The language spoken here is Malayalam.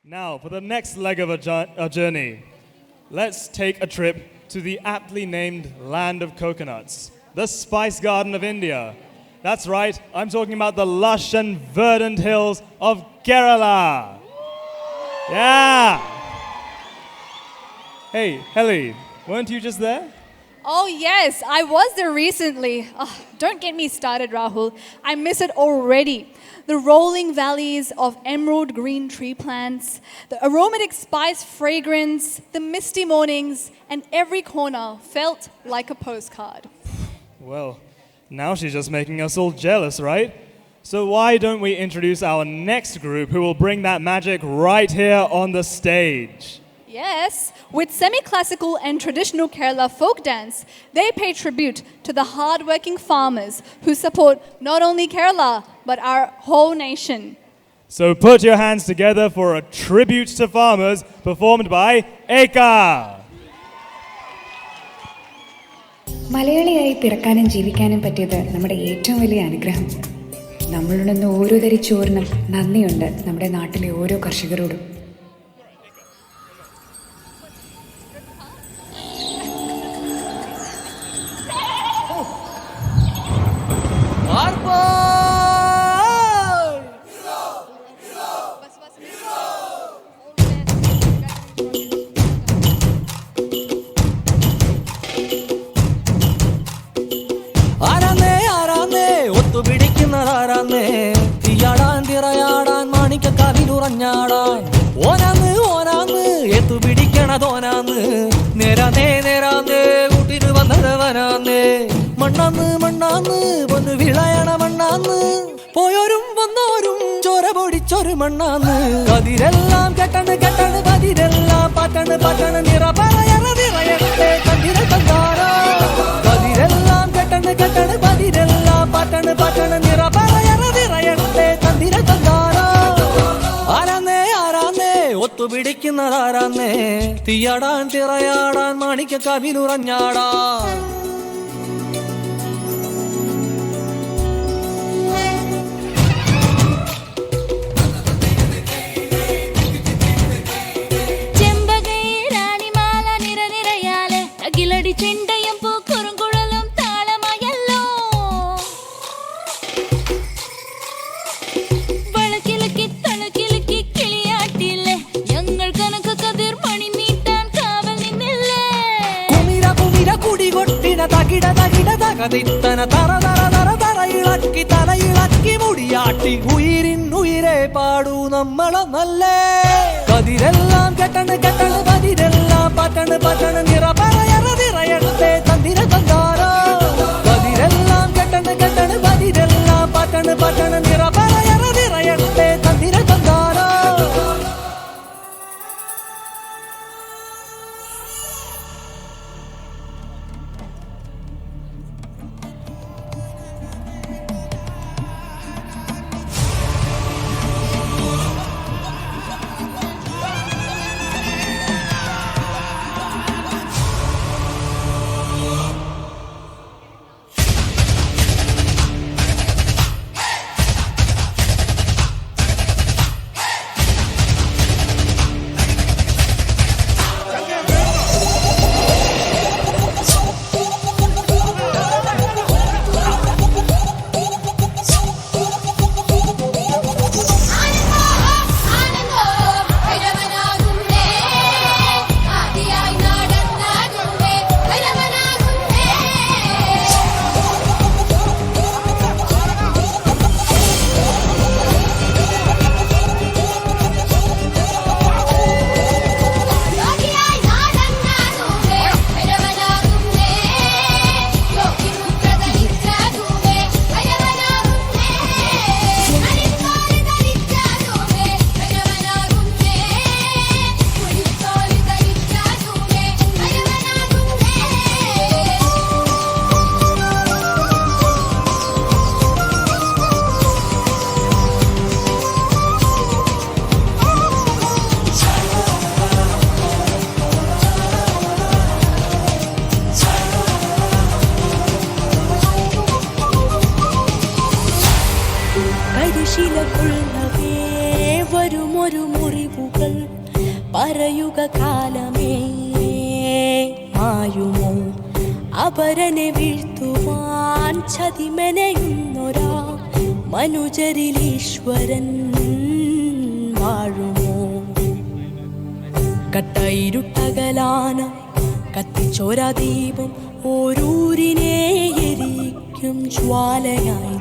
Now, for the next leg of our journey, let's take a trip to the aptly named land of coconuts, the Spice Garden of India. That's right, I'm talking about the lush and verdant hills of Kerala. Yeah! Hey, Heli, weren't you just there? Oh, yes, I was there recently. Oh, don't get me started, Rahul. I miss it already. The rolling valleys of emerald green tree plants, the aromatic spice fragrance, the misty mornings, and every corner felt like a postcard. Well, now she's just making us all jealous, right? So why don't we introduce our next group who will bring that magic right here on the stage? Yes, with semi-classical and traditional Kerala folk dance, they pay tribute to the hard-working farmers who support not only Kerala, but our whole nation. So put your hands together for a tribute to farmers performed by Eka. മലയാളിയായി പിറക്കാനും ജീവിക്കാനും പറ്റിയത് നമ്മുടെ ഏറ്റവും വലിയ അനുഗ്രഹം. നമ്മളുണ്ടെന്ന് ഓരോ തരി ചോറിനും നന്ദിയുണ്ട് നമ്മുടെ നാട്ടിലെ ഓരോ കർഷകരോടും. തീയാടാൻ തിറയാടാൻ മാണിക്കക്കാവിലുറഞ്ഞാടാൻ ഓനാന്ന് ഓനാന്ന് എത്തു പിടിക്കണതോനാന്ന് നേരാന്നേ നേരാന്നേ കൂട്ടിന് വന്നതവനാന്നേ മണ്ണാന്ന് മണ്ണാന്ന് വന്ന് വിളയണ മണ്ണാന്ന് പോയോരും വന്നോരും ചോര പൊടിച്ചൊരു മണ്ണാന്ന് കതിരെല്ലാം കെട്ടണ് കെട്ടണ് കതിരെല്ലാം പറ്റണ് പറ്റണ് നിറ പറയണ നിറയണേ കതിര കന്താര കതിരെല്ലാം കെട്ടണ് കെട്ടണ് കതിരെല്ലാം പറ്റണ് പറ്റണ് നിറ പറയണ നിറയണേ കതിര കന്താര ആരാന്നേ ആരാന്നേ ഒത്തുപിടിക്കുന്നതാരാന്നേ തീയാടാൻ തിറയാടാൻ മാണിക്കക്കാവിലുറഞ്ഞാടാൻ ചെണ്ടയും പൂക്കുറുങ്കുഴലും താളമായല്ലോ വളക്കിലക്കി തളക്കിലക്കി കിളിയാട്ടില്ലേ ഞങ്ങൾ കനക കതിർ മണി നീട്ടാൻ കാവൽ നിന്നില്ലേ കുമിര കുമിര കുടികൊട്ടിന തകിട തകിട തകതിത്തന തറ തറ തറ തറയിളക്കി തലയിളക്കി മുടിയാട്ടി ഉയിരിൻ ഉയിരെ പാടൂ നമ്മളെ നല്ലേ കതിരെല്ലാം കെട്ടണ് കെട്ടണ് കതിരെല്ലാം പറ്റണ് പറ്റണ് നിറ പറയണ നിറയണേ തന്തിര തന്താര കതിരെല്ലാം കെട്ടണ് കെട്ടണ് കതിരെല്ലാം പറ്റണ് പറ്റണ് നിറ പറയണ നിറയണേ തന്തിര തന്താര വാക്കുകൾ പറയുക കാലമേ മായുമോ അപരനെ വീഴ്ത്തുവാൻ ചതിമെനയുന്നൊരാ മനുജരിലീശ്വരൻ വാഴുമോ കട്ടയിരുട്ടകലാന കത്തിച്ചോരാ ദീപം ഓരൂരിനെ എരിക്കും ജ്വാലയായി